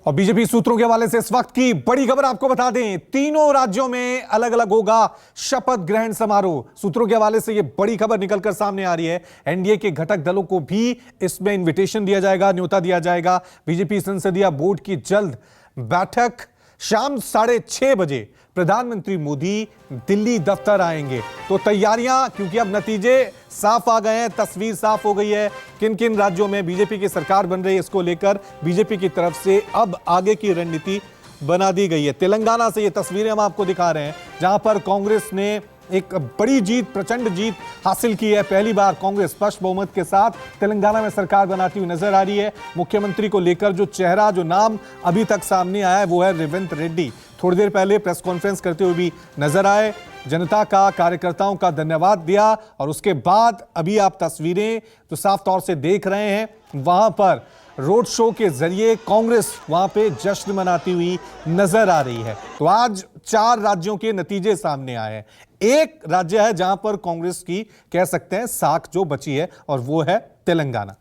और बीजेपी सूत्रों के हवाले से इस वक्त की बड़ी खबर आपको बता दें, तीनों राज्यों में अलग अलग होगा शपथ ग्रहण समारोह। सूत्रों के हवाले से यह बड़ी खबर निकलकर सामने आ रही है। एनडीए के घटक दलों को भी इसमें इनविटेशन दिया जाएगा, न्योता दिया जाएगा। बीजेपी संसदीय बोर्ड की जल्द बैठक, शाम 6:30 बजे प्रधानमंत्री मोदी दिल्ली दफ्तर आएंगे। तो तैयारियां, क्योंकि अब नतीजे साफ आ गए हैं, तस्वीर साफ हो गई है किन किन राज्यों में बीजेपी की सरकार बन रही है, इसको लेकर बीजेपी की तरफ से अब आगे की रणनीति बना दी गई है। तेलंगाना से ये तस्वीरें हम आपको दिखा रहे हैं, जहां पर कांग्रेस ने एक बड़ी जीत, प्रचंड जीत हासिल की है। पहली बार कांग्रेस स्पष्ट बहुमत के साथ तेलंगाना में सरकार बनाती हुई नजर आ रही है। मुख्यमंत्री को लेकर जो चेहरा, जो नाम अभी तक सामने आया है वो है रेवंत रेड्डी। थोड़ी देर पहले प्रेस कॉन्फ्रेंस करते हुए भी नजर आए, जनता का, कार्यकर्ताओं का धन्यवाद दिया। और उसके बाद अभी आप तस्वीरें जो साफ तौर से देख रहे हैं, वहां पर रोड शो के जरिए कांग्रेस वहां पे जश्न मनाती हुई नजर आ रही है। तो आज 4 राज्यों के नतीजे सामने आए हैं। एक राज्य है जहां पर कांग्रेस की कह सकते हैं साख जो बची है, और वो है तेलंगाना।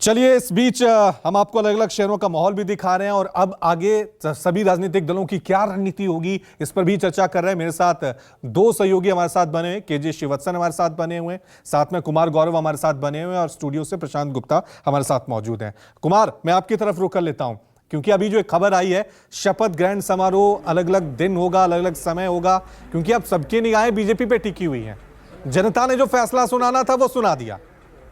चलिए, इस बीच हम आपको अलग अलग शहरों का माहौल भी दिखा रहे हैं, और अब आगे सभी राजनीतिक दलों की क्या रणनीति होगी इस पर भी चर्चा कर रहे हैं। मेरे साथ 2 सहयोगी हमारे साथ बने हुए, केजे श्रीवत्सन हमारे साथ बने हुए, साथ में कुमार गौरव हमारे साथ बने हुए, और स्टूडियो से प्रशांत गुप्ता हमारे साथ मौजूद हैं। कुमार, मैं आपकी तरफ रुक कर लेता हूं, क्योंकि अभी जो एक खबर आई है, शपथ ग्रहण समारोह अलग अलग दिन होगा, अलग अलग समय होगा, क्योंकि अब सबकी निगाहें बीजेपी पे टिकी हुई हैं। जनता ने जो फैसला सुनाना था वो सुना दिया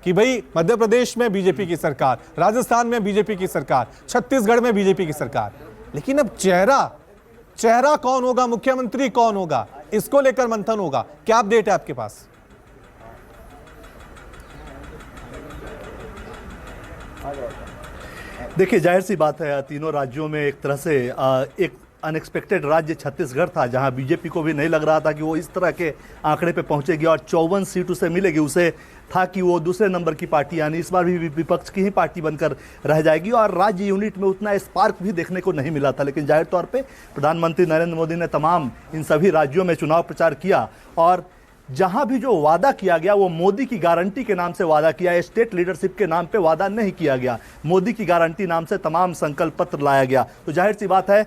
कि भाई मध्य प्रदेश में बीजेपी की सरकार, राजस्थान में बीजेपी की सरकार, छत्तीसगढ़ में बीजेपी की सरकार। लेकिन अब चेहरा कौन होगा, मुख्यमंत्री कौन होगा, इसको लेकर मंथन होगा। क्या अपडेट है आपके पास? देखिए, जाहिर सी बात है, तीनों राज्यों में एक तरह से एक अनएक्सपेक्टेड राज्य छत्तीसगढ़ था, जहां बीजेपी को भी नहीं लग रहा था कि वो इस तरह के आंकड़े पे पहुंचेगी और 54 सीट उसे मिलेगी। उसे था कि वो दूसरे नंबर की पार्टी, यानी इस बार भी विपक्ष की ही पार्टी बनकर रह जाएगी, और राज्य यूनिट में उतना स्पार्क भी देखने को नहीं मिला था। लेकिन जाहिर तौर पे प्रधानमंत्री नरेंद्र मोदी ने तमाम इन सभी राज्यों में चुनाव प्रचार किया, और जहां भी जो वादा किया गया वो मोदी की गारंटी के नाम से वादा किया। स्टेट लीडरशिप के नाम पे वादा नहीं किया गया, मोदी की गारंटी नाम से तमाम संकल्प पत्र लाया गया। तो जाहिर सी बात है,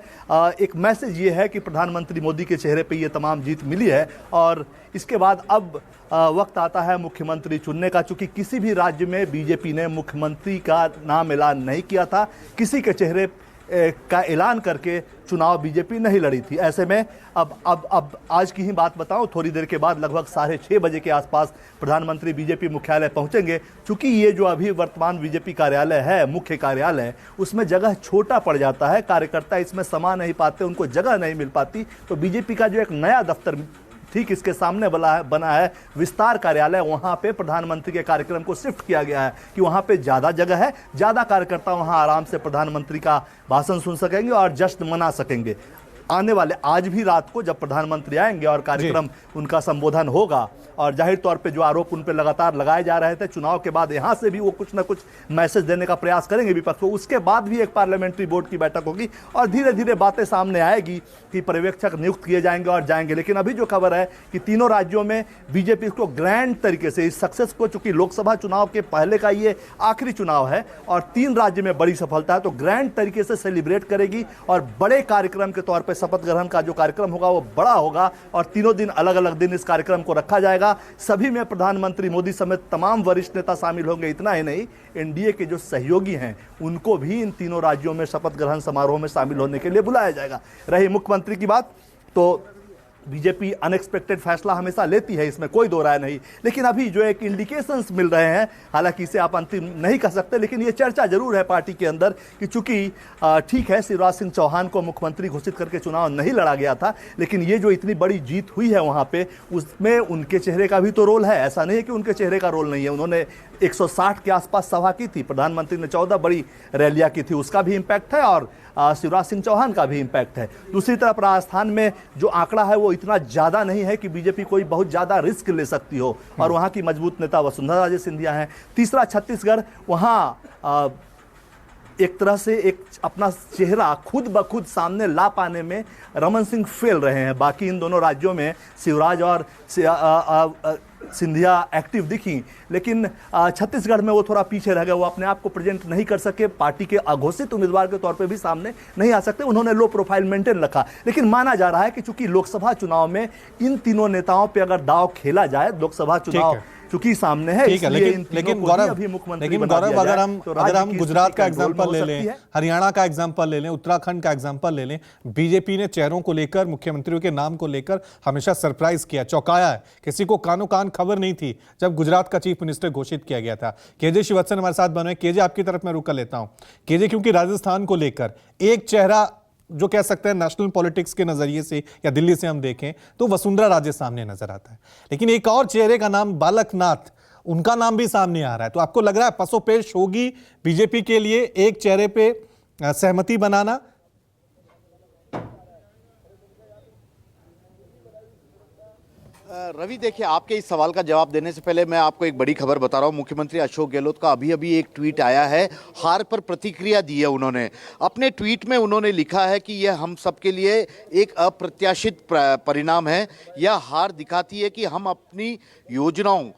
एक मैसेज ये है कि प्रधानमंत्री मोदी के चेहरे पे ये तमाम जीत मिली है, और इसके बाद अब वक्त आता है मुख्यमंत्री चुनने का। चूंकि किसी भी राज्य में बीजेपी ने मुख्यमंत्री का नाम ऐलान नहीं किया था, किसी के चेहरे का ऐलान करके चुनाव बीजेपी नहीं लड़ी थी। ऐसे में अब आज की ही बात बताऊं, थोड़ी देर के बाद लगभग 6:30 बजे के आसपास प्रधानमंत्री बीजेपी मुख्यालय पहुंचेंगे। चूंकि ये जो अभी वर्तमान बीजेपी कार्यालय है, मुख्य कार्यालय, उसमें जगह छोटा पड़ जाता है, कार्यकर्ता इसमें समा नहीं पाते, उनको जगह नहीं मिल पाती। तो बीजेपी का जो एक नया दफ्तर ठीक इसके सामने बना है, विस्तार कार्यालय, वहां पे प्रधानमंत्री के कार्यक्रम को शिफ्ट किया गया है कि वहां पे ज्यादा जगह है, ज्यादा कार्यकर्ता वहां आराम से प्रधानमंत्री का भाषण सुन सकेंगे और जश्न मना सकेंगे। आने वाले आज भी रात को जब प्रधानमंत्री आएंगे और कार्यक्रम उनका संबोधन होगा, और जाहिर तौर पे जो आरोप उन पे लगातार लगाए जा रहे थे चुनाव के बाद, यहां से भी वो कुछ ना कुछ मैसेज देने का प्रयास करेंगे विपक्ष को। उसके बाद भी एक पार्लियामेंट्री बोर्ड की बैठक होगी, और धीरे धीरे बातें सामने आएगी कि पर्यवेक्षक नियुक्त किए जाएंगे और जाएंगे। लेकिन अभी जो खबर है कि तीनों राज्यों में बीजेपी को ग्रैंड तरीके से इस सक्सेस को, चूंकि लोकसभा चुनाव के पहले का ये आखिरी चुनाव है और 3 राज्य में बड़ी सफलता है, तो ग्रैंड तरीके से सेलिब्रेट करेगी, और बड़े कार्यक्रम के तौर पर शपथ ग्रहण का जो कार्यक्रम होगा वो बड़ा होगा, और तीनों दिन अलग अलग दिन इस कार्यक्रम को रखा जाएगा। सभी में प्रधानमंत्री मोदी समेत तमाम वरिष्ठ नेता शामिल होंगे। इतना ही नहीं, एनडीए के जो सहयोगी हैं उनको भी इन तीनों राज्यों में शपथ ग्रहण समारोह में शामिल होने के लिए बुलाया जाएगा। रही मुख्यमंत्री की बात, तो बीजेपी अनएक्सपेक्टेड फैसला हमेशा लेती है, इसमें कोई दो राय नहीं। लेकिन अभी जो एक इंडिकेशंस मिल रहे हैं, हालांकि इसे आप अंतिम नहीं कह सकते, लेकिन ये चर्चा जरूर है पार्टी के अंदर कि चूंकि ठीक है, शिवराज सिंह चौहान को मुख्यमंत्री घोषित करके चुनाव नहीं लड़ा गया था, लेकिन ये जो इतनी बड़ी जीत हुई है वहां पे, उसमें उनके चेहरे का भी तो रोल है। ऐसा नहीं है कि उनके चेहरे का रोल नहीं है। उन्होंने 160 के आसपास सभा की थी, प्रधानमंत्री ने 14 बड़ी रैलियां की थी, उसका भी इंपैक्ट है, और शिवराज सिंह चौहान का भी इंपैक्ट है। दूसरी तरफ राजस्थान में जो आंकड़ा है वो इतना ज्यादा नहीं है कि बीजेपी कोई बहुत ज्यादा रिस्क ले सकती हो, और वहां की मजबूत नेता वसुंधरा राजे सिंधिया हैं। तीसरा छत्तीसगढ़, वहां एक तरह से एक अपना चेहरा खुद ब खुद सामने ला पाने में रमन सिंह फेल रहे हैं। बाकी इन दोनों राज्यों में शिवराज और सिंधिया एक्टिव दिखी, लेकिन छत्तीसगढ़ में वो थोड़ा पीछे रह गए। वो अपने आप को प्रेजेंट नहीं कर सके, पार्टी के अघोषित उम्मीदवार के तौर पे भी सामने नहीं आ सकते। उन्होंने लो प्रोफाइल मेंटेन रखा। लेकिन माना जा रहा है कि चूंकि लोकसभा चुनाव में इन तीनों नेताओं पे अगर दांव खेला जाए, लोकसभा चुनाव चूंकि सामने है, ठीक है, लेकिन गौरव अगर हम गुजरात का एग्जांपल ले लें, हरियाणा का एग्जांपल ले लें, उत्तराखंड का एग्जांपल ले लें, बीजेपी ने चेहरों को लेकर, मुख्यमंत्रियों के नाम को लेकर हमेशा सरप्राइज किया, चौंकाया है। किसी को कानो कान खबर नहीं थी जब गुजरात का चीफ मिनिस्टर घोषित किया गया था। केजे श्रीवत्सन हमारे साथ बने। केजे, आपकी तरफ मैं रुक कर लेता हूं। केजे, क्योंकि राजस्थान को लेकर एक चेहरा जो कह सकते हैं नेशनल पॉलिटिक्स के नजरिए से या दिल्ली से हम देखें तो वसुंधरा राजे सामने नजर आता है, लेकिन एक और चेहरे का नाम बालकनाथ, उनका नाम भी सामने आ रहा है। तो आपको लग रहा है पसोपेश होगी बीजेपी के लिए एक चेहरे पे सहमति बनाना? रवि, देखिए, आपके इस सवाल का जवाब देने से पहले मैं आपको एक बड़ी खबर बता रहा हूं। मुख्यमंत्री अशोक गहलोत का अभी एक ट्वीट आया है। हार पर प्रतिक्रिया दी है उन्होंने। अपने ट्वीट में उन्होंने लिखा है कि यह हम सबके लिए एक अप्रत्याशित परिणाम है। यह हार दिखाती है कि हम अपनी योजनाओं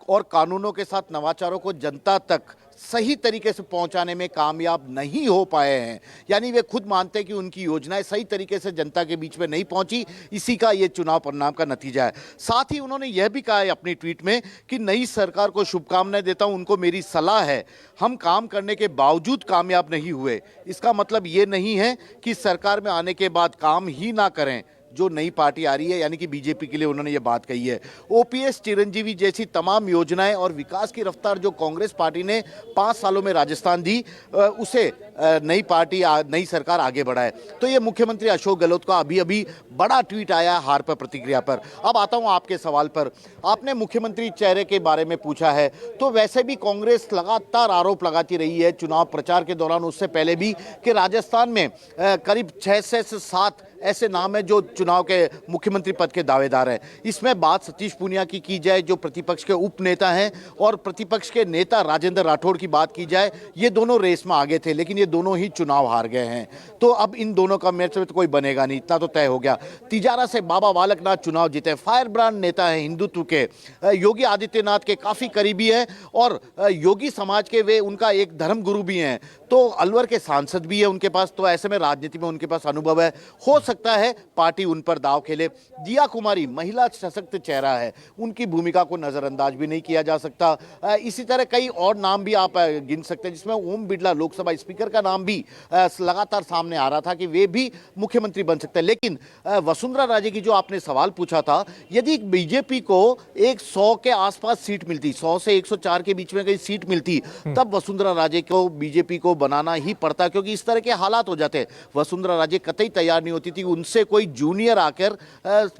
और कानूनों के साथ नवाचारों को जनता तक सही तरीके से पहुंचाने में कामयाब नहीं हो पाए हैं। यानी वे खुद मानते हैं कि उनकी योजनाएं सही तरीके से जनता के बीच में नहीं पहुंची। इसी का ये चुनाव परिणाम का नतीजा है। साथ ही उन्होंने यह भी कहा है अपनी ट्वीट में कि नई सरकार को शुभकामनाएं देता हूं। उनको मेरी सलाह है, हम काम करने के बावजूद कामयाब नहीं हुए, इसका मतलब ये नहीं है कि सरकार में आने के बाद काम ही ना करें जो नई पार्टी आ रही है, यानी कि बीजेपी के लिए उन्होंने ये बात कही है। ओपीएस, चिरंजीवी जैसी तमाम योजनाएं और विकास की रफ्तार जो कांग्रेस पार्टी ने 5 सालों में राजस्थान दी, उसे नई सरकार आगे बढ़ाए। तो ये मुख्यमंत्री अशोक गहलोत का अभी बड़ा ट्वीट आया हार पर प्रतिक्रिया पर। अब आता हूं आपके सवाल पर। आपने मुख्यमंत्री चेहरे के बारे में पूछा है, तो वैसे भी कांग्रेस लगातार आरोप लगाती रही है चुनाव प्रचार के दौरान, उससे पहले भी, कि राजस्थान में करीब 6 से 7 ऐसे नाम है जो चुनाव के मुख्यमंत्री पद के दावेदार हैं। इसमें बात सतीश पूनिया की जाए जो प्रतिपक्ष के उप नेता हैं, और प्रतिपक्ष के नेता राजेंद्र राठौड़ की बात की जाए, ये दोनों रेस में आगे थे, लेकिन ये दोनों ही चुनाव हार गए हैं। तो अब इन दोनों का मैच में तो कोई बनेगा नहीं, इतना तो तय हो गया। तिजारा से बाबा बालकनाथ चुनाव जीते, फायर ब्रांड नेता है हिंदुत्व के, योगी आदित्यनाथ के काफी करीबी है, और योगी समाज के वे उनका एक धर्म गुरु भी हैं। तो अलवर के सांसद भी है उनके पास, तो ऐसे में राजनीति में उनके पास अनुभव है। हो सकता है पार्टी उन पर दाव खेले। दिया कुमारी महिला सशक्त चेहरा है, उनकी भूमिका को नजरअंदाज भी नहीं किया जा सकता। इसी तरह कई और नाम भी आप गिन सकते हैं, जिसमें ओम बिरला लोकसभा स्पीकर का नाम भी लगातार सामने आ रहा था कि वे भी मुख्यमंत्री बन सकते हैं। लेकिन वसुंधरा राजे की जो आपने सवाल पूछा था, यदि बीजेपी को एक 100 के आसपास सीट मिलती, 100 से 104 के बीच में कहीं सीट मिलती, तब वसुंधरा राजे को बीजेपी को बनाना ही पड़ता, क्योंकि इस तरह के हालात हो जाते। वसुंधरा राजे कतई तैयार नहीं होती थी उनसे कोई जूनियर आकर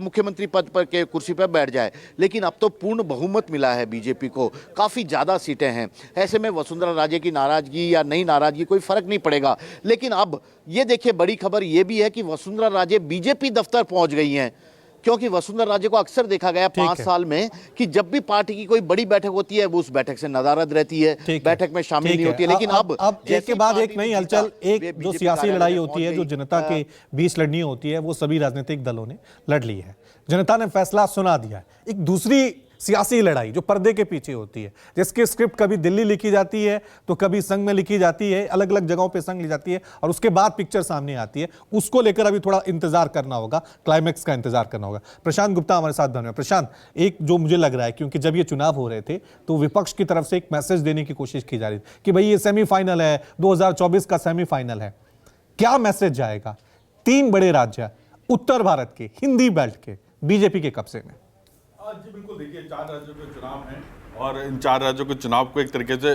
मुख्यमंत्री पद पर के कुर्सी पर बैठ जाए। लेकिन अब तो पूर्ण बहुमत मिला है बीजेपी को, काफी ज्यादा सीटें हैं। ऐसे में वसुंधरा राजे की नाराजगी या नहीं नाराजगी कोई फर्क नहीं पड़ेगा। लेकिन अब ये देखिए, बड़ी खबर यह भी है कि वसुंधरा राजे बीजेपी दफ्तर पहुंच गई हैं, क्योंकि वसुंधरा राजे को अक्सर देखा गया 5 साल में कि जब भी पार्टी की कोई बड़ी बैठक होती है वो उस बैठक से नदारद रहती है, बैठक में शामिल नहीं होती है। लेकिन अब एक के बाद एक नई हलचल, एक जो सियासी लड़ाई होती है, जो जनता के बीच लड़नी होती है, वो सभी राजनीतिक दलों ने लड़ ली है। जनता ने फैसला सुना दिया है। एक दूसरी सियासी लड़ाई जो पर्दे के पीछे होती है, जिसकी स्क्रिप्ट कभी दिल्ली लिखी जाती है तो कभी संघ में लिखी जाती है, अलग अलग जगहों पे संघ ली जाती है, और उसके बाद पिक्चर सामने आती है, उसको लेकर अभी थोड़ा इंतजार करना होगा, क्लाइमैक्स का इंतजार करना होगा। प्रशांत गुप्ता हमारे साथ बने। प्रशांत, एक जो मुझे लग रहा है, क्योंकि जब ये चुनाव हो रहे थे तो विपक्ष की तरफ से एक मैसेज देने की कोशिश की जा रही थी कि भाई ये सेमीफाइनल है, 2024 का सेमीफाइनल है। क्या मैसेज जाएगा 3 बड़े राज्य उत्तर भारत के, हिंदी बेल्ट के, बीजेपी के कब्जे में? जी बिल्कुल, देखिए 4 राज्यों के चुनाव हैं, और इन 4 राज्यों के चुनाव को एक तरीके से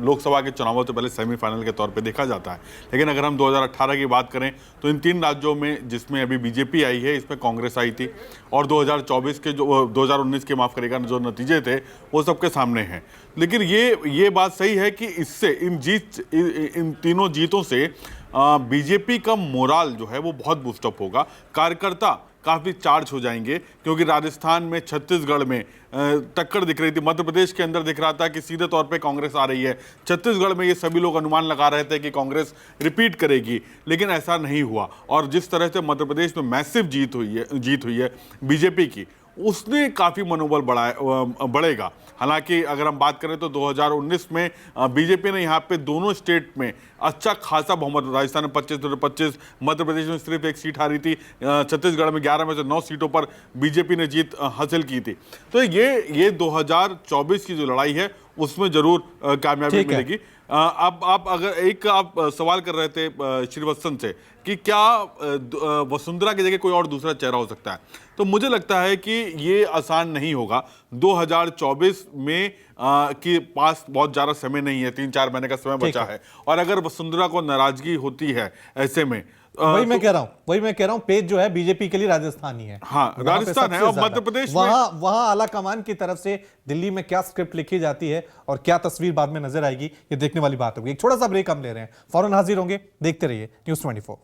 लोकसभा के चुनावों से पहले सेमीफाइनल के तौर पे देखा जाता है। लेकिन अगर हम 2018 की बात करें तो इन 3 राज्यों में, जिसमें अभी बीजेपी आई है, इसमें कांग्रेस आई थी, और 2024 के जो 2019 के माफ़ करेगा जो नतीजे थे वो सबके सामने हैं। लेकिन ये बात सही है कि इससे इन तीनों जीतों से बीजेपी का मोराल जो है वो बहुत बूस्टअप होगा। कार्यकर्ता काफी चार्ज हो जाएंगे, क्योंकि राजस्थान में, छत्तीसगढ़ में टक्कर दिख रही थी, मध्य प्रदेश के अंदर दिख रहा था कि सीधे तौर पे कांग्रेस आ रही है, छत्तीसगढ़ में ये सभी लोग अनुमान लगा रहे थे कि कांग्रेस रिपीट करेगी, लेकिन ऐसा नहीं हुआ। और जिस तरह से मध्य प्रदेश में मैसिव जीत हुई है बीजेपी की, उसने काफी मनोबल बढ़ेगा। हालांकि अगर हम बात करें तो 2019 में बीजेपी ने यहाँ पे दोनों स्टेट में अच्छा खासा बहुमत, राजस्थान में 25-25, मध्य प्रदेश में सिर्फ एक सीट हारी थी, छत्तीसगढ़ में 11 में से 9 सीटों पर बीजेपी ने जीत हासिल की थी। तो ये 2024 की जो लड़ाई है उसमें जरूर कामयाबी मिलेगी। अब आप अगर आप सवाल कर रहे थे श्रीवत्सन से कि क्या वसुंधरा की जगह कोई और दूसरा चेहरा हो सकता है, तो मुझे लगता है कि ये आसान नहीं होगा। 2024 में के पास बहुत ज़्यादा समय नहीं है, 3-4 महीने का समय बचा है, और अगर वसुंधरा को नाराजगी होती है ऐसे में, वही मैं कह रहा हूं, पेज जो है बीजेपी के लिए राजस्थान ही है। हाँ, राजस्थान है, और मध्य प्रदेश में वहां आला कमान की तरफ से दिल्ली में क्या स्क्रिप्ट लिखी जाती है और क्या तस्वीर बाद में नजर आएगी, ये देखने वाली बात होगी। एक छोटा सा ब्रेक हम ले रहे हैं, फौरन हाजिर होंगे, देखते रहिए News 24।